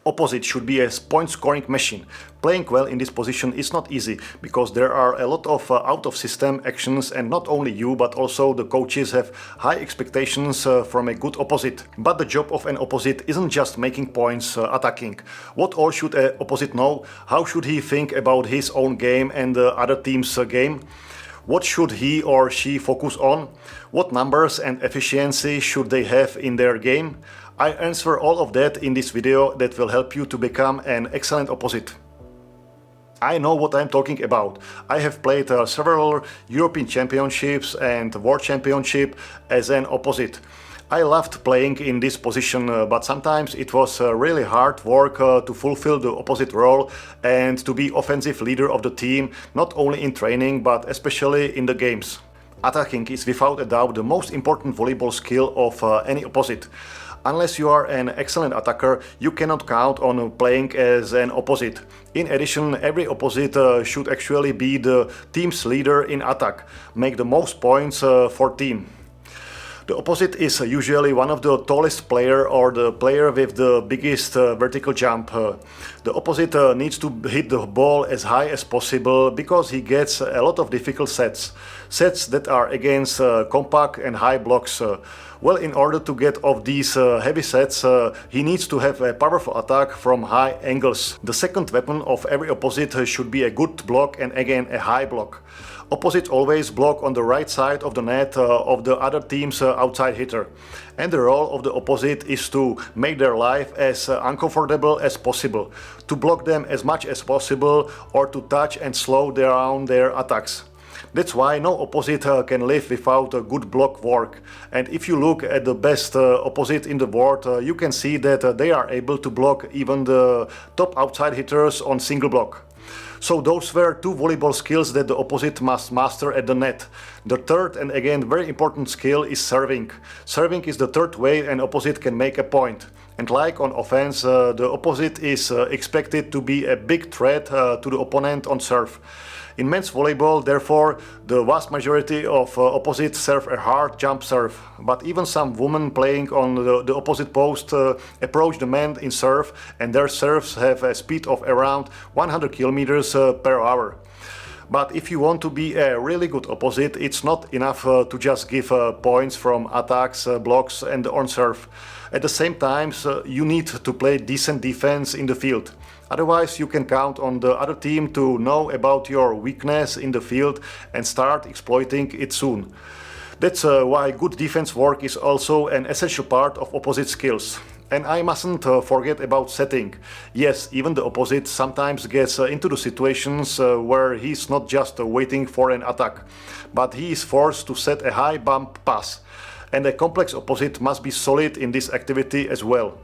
Opposite should be a point-scoring machine. Playing well in this position is not easy, because there are a lot of out-of-system actions, and not only you but also the coaches have high expectations from a good opposite. But the job of an opposite isn't just making points, attacking. What all should an opposite know? How should he think about his own game and the other team's game? What should he or she focus on? What numbers and efficiency should they have in their game? I answer all of that in this video that will help you to become an excellent opposite. I know what I'm talking about. I have played several European Championships and World Championship as an opposite. I loved playing in this position, but sometimes it was really hard work to fulfill the opposite role and to be offensive leader of the team, not only in training but especially in the games. Attacking is without a doubt the most important volleyball skill of any opposite. Unless you are an excellent attacker, you cannot count on playing as an opposite. In addition, every opposite should actually be the team's leader in attack, make the most points for team. The opposite is usually one of the tallest player or the player with the biggest vertical jump. The opposite needs to hit the ball as high as possible because he gets a lot of difficult sets. Sets that are against compact and high blocks. Well, in order to get off these heavy sets, he needs to have a powerful attack from high angles. The second weapon of every opposite should be a good block and again a high block. Opposites always block on the right side of the net of the other team's outside hitter. And the role of the opposite is to make their life as uncomfortable as possible, to block them as much as possible or to touch and slow down their attacks. That's why no opposite can live without good block work. And if you look at the best opposite in the world, you can see that they are able to block even the top outside hitters on single block. So those were two volleyball skills that the opposite must master at the net. The third and again very important skill is serving. Serving is the third way an opposite can make a point. And like on offense, the opposite is expected to be a big threat to the opponent on serve. In men's volleyball, therefore, the vast majority of opposites serve a hard jump serve. But even some women playing on the opposite post approach the man in serve, and their serves have a speed of around 100 kilometers per hour. But if you want to be a really good opposite, it's not enough to just give points from attacks, blocks and on serve. At the same time, you need to play decent defense in the field. Otherwise, you can count on the other team to know about your weakness in the field and start exploiting it soon. That's why good defense work is also an essential part of opposite skills. And I mustn't forget about setting. Yes, even the opposite sometimes gets into the situations where he's not just waiting for an attack, but he is forced to set a high bump pass. And a complex opposite must be solid in this activity as well.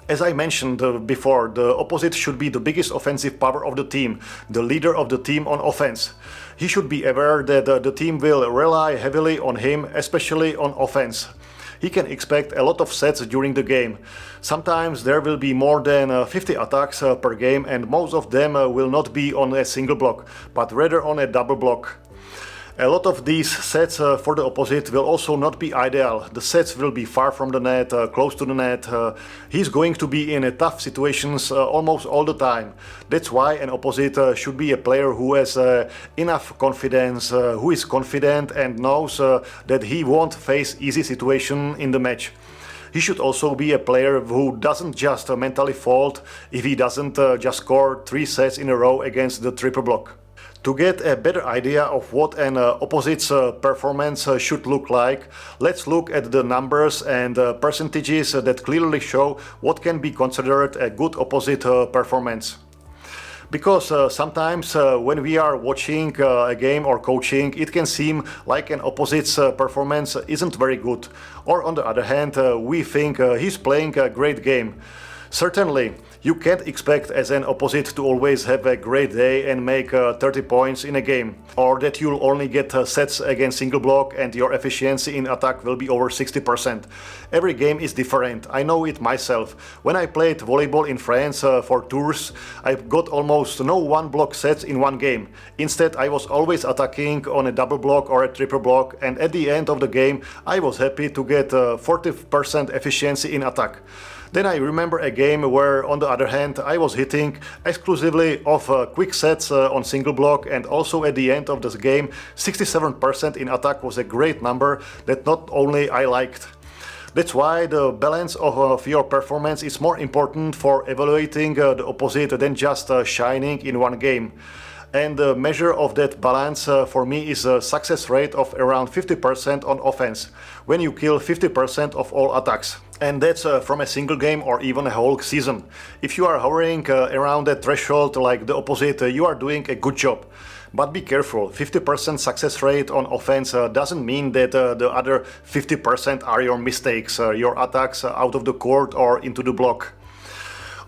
As I mentioned before, the opposite should be the biggest offensive power of the team, the leader of the team on offense. He should be aware that the team will rely heavily on him, especially on offense. He can expect a lot of sets during the game. Sometimes there will be more than 50 attacks per game, and most of them will not be on a single block, but rather on a double block. A lot of these sets for the opposite will also not be ideal. The sets will be far from the net, close to the net. He's going to be in tough situations almost all the time. That's why an opposite should be a player who has enough confidence, who is confident and knows that he won't face easy situations in the match. He should also be a player who doesn't just mentally fold if he doesn't just score 3 sets in a row against the triple block. To get a better idea of what an opposite's performance should look like, let's look at the numbers and percentages that clearly show what can be considered a good opposite performance. Because sometimes when we are watching a game or coaching, it can seem like an opposite's performance isn't very good. Or on the other hand, we think he's playing a great game. Certainly, you can't expect as an opposite to always have a great day and make 30 points in a game, or that you'll only get sets against single block and your efficiency in attack will be over 60%. Every game is different, I know it myself. When I played volleyball in France for tours, I got almost no one block sets in one game. Instead, I was always attacking on a double block or a triple block, and at the end of the game I was happy to get 40% efficiency in attack. Then I remember a game where, on the other hand, I was hitting exclusively off quick sets on single block, and also at the end of this game 67% in attack was a great number that not only I liked. That's why the balance of your performance is more important for evaluating the opposite than just shining in one game. And the measure of that balance for me is a success rate of around 50% on offense, when you kill 50% of all attacks. And that's from a single game or even a whole season. If you are hovering around that threshold like the opposite, you are doing a good job. But be careful, 50% success rate on offense doesn't mean that the other 50% are your mistakes, your attacks out of the court or into the block.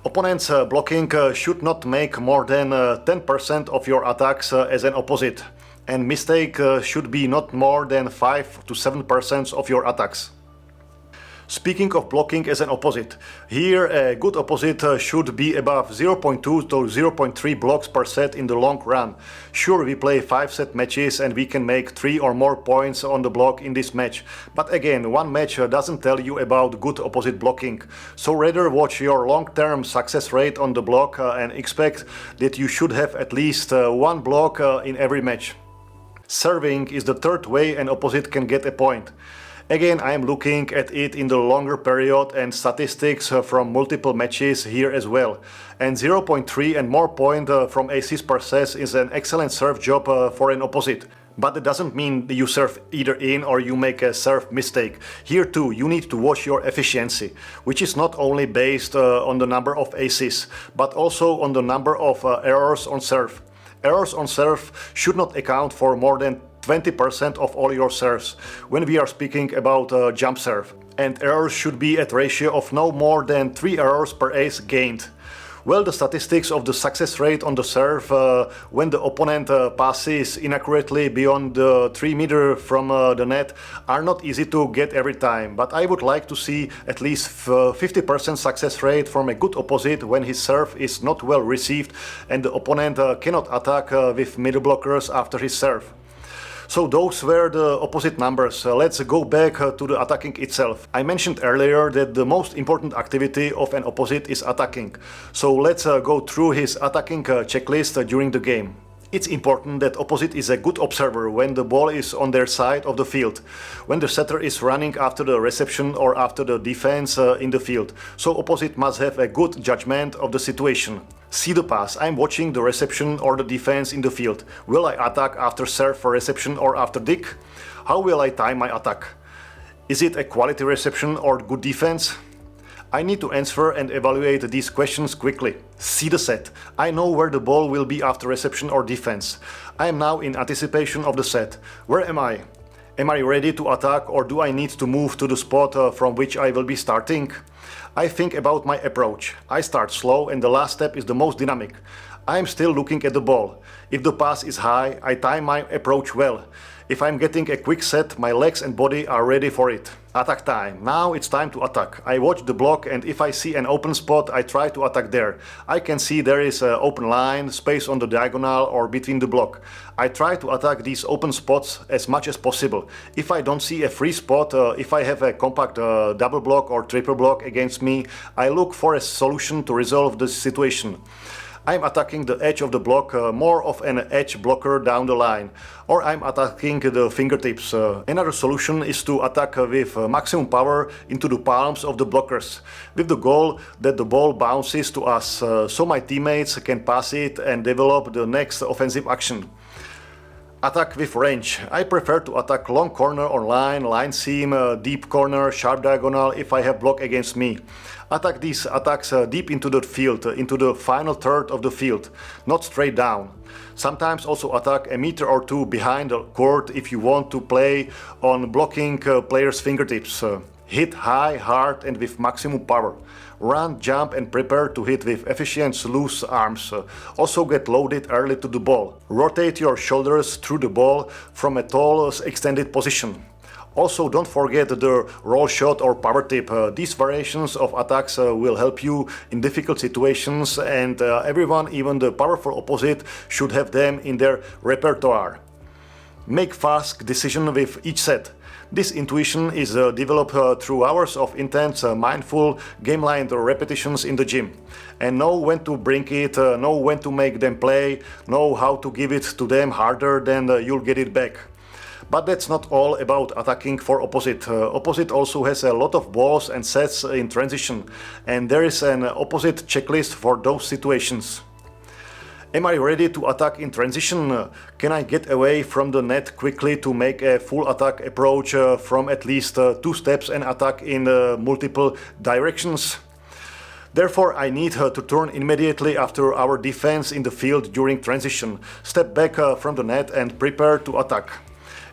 Opponents blocking should not make more than 10% of your attacks as an opposite, and mistake should be not more than 5 to 7% of your attacks. Speaking of blocking as an opposite, here a good opposite should be above 0.2 to 0.3 blocks per set in the long run. Sure, we play 5-set matches and we can make 3 or more points on the block in this match, but again, one match doesn't tell you about good opposite blocking. So rather watch your long-term success rate on the block and expect that you should have at least one block in every match. Serving is the third way an opposite can get a point. Again, I am looking at it in the longer period and statistics from multiple matches here as well. And 0.3 and more point from aces per set is an excellent serve job for an opposite. But it doesn't mean you serve either in or you make a serve mistake. Here too, you need to watch your efficiency, which is not only based on the number of aces, but also on the number of errors on serve. Errors on serve should not account for more than 20% of all your serves when we are speaking about jump serve, and errors should be at ratio of no more than 3 errors per ace gained. Well, the statistics of the success rate on the serve when the opponent passes inaccurately beyond 3 meters from the net are not easy to get every time, but I would like to see at least 50% success rate from a good opposite when his serve is not well received and the opponent cannot attack with middle blockers after his serve. So those were the opposite numbers. Let's go back to the attacking itself. I mentioned earlier that the most important activity of an opposite is attacking. So let's go through his attacking checklist during the game. It's important that opposite is a good observer when the ball is on their side of the field, when the setter is running after the reception or after the defense in the field. So opposite must have a good judgment of the situation. See the pass. I'm watching the reception or the defense in the field. Will I attack after serve for reception or after dick? How will I time my attack? Is it a quality reception or good defense? I need to answer and evaluate these questions quickly. See the set. I know where the ball will be after reception or defense. I am now in anticipation of the set. Where am I? Am I ready to attack or do I need to move to the spot from which I will be starting? I think about my approach. I start slow and the last step is the most dynamic. I am still looking at the ball. If the pass is high, I time my approach well. If I'm getting a quick set, my legs and body are ready for it. Attack time. Now it's time to attack. I watch the block and if I see an open spot, I try to attack there. I can see there is an open line, space on the diagonal or between the block. I try to attack these open spots as much as possible. If I don't see a free spot, if I have a compact double block or triple block against me, I look for a solution to resolve the situation. I'm attacking the edge of the block, more of an edge blocker down the line, or I'm attacking the fingertips. Another solution is to attack with maximum power into the palms of the blockers, with the goal that the ball bounces to us, so my teammates can pass it and develop the next offensive action. Attack with range. I prefer to attack long corner on line, line seam, deep corner, sharp diagonal if I have block against me. Attack these attacks deep into the field, into the final third of the field, not straight down. Sometimes also attack a meter or two behind the court if you want to play on blocking players' fingertips. Hit high, hard and with maximum power. Run, jump and prepare to hit with efficient loose arms. Also get loaded early to the ball. Rotate your shoulders through the ball from a tall extended position. Also don't forget the roll shot or power tip. These variations of attacks will help you in difficult situations and everyone, even the powerful opposite, should have them in their repertoire. Make fast decisions with each set. This intuition is developed through hours of intense, mindful, game-line repetitions in the gym. And know when to bring it, know when to make them play, know how to give it to them harder than you'll get it back. But that's not all about attacking for opposite. Opposite also has a lot of balls and sets in transition, and there is an opposite checklist for those situations. Am I ready to attack in transition? Can I get away from the net quickly to make a full attack approach from at least 2 steps and attack in multiple directions? Therefore, I need to turn immediately after our defense in the field during transition, step back from the net and prepare to attack.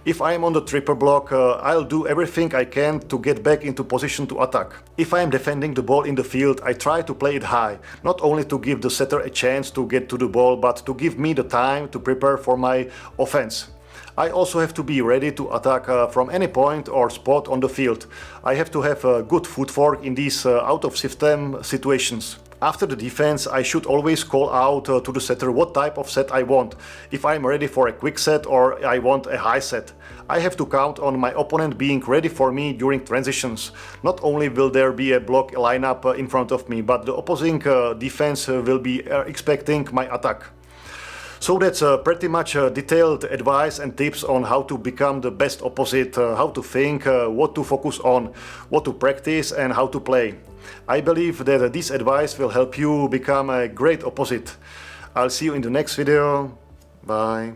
If I am on the triple block, I'll do everything I can to get back into position to attack. If I am defending the ball in the field, I try to play it high, not only to give the setter a chance to get to the ball, but to give me the time to prepare for my offense. I also have to be ready to attack from any point or spot on the field. I have to have good footwork in these out-of-system situations. After the defense, I should always call out to the setter what type of set I want, if I'm ready for a quick set or I want a high set. I have to count on my opponent being ready for me during transitions. Not only will there be a block lineup in front of me, but the opposing defense will be expecting my attack. So that's pretty much detailed advice and tips on how to become the best opposite, how to think, what to focus on, what to practice and how to play. I believe that this advice will help you become a great opposite. I'll see you in the next video. Bye.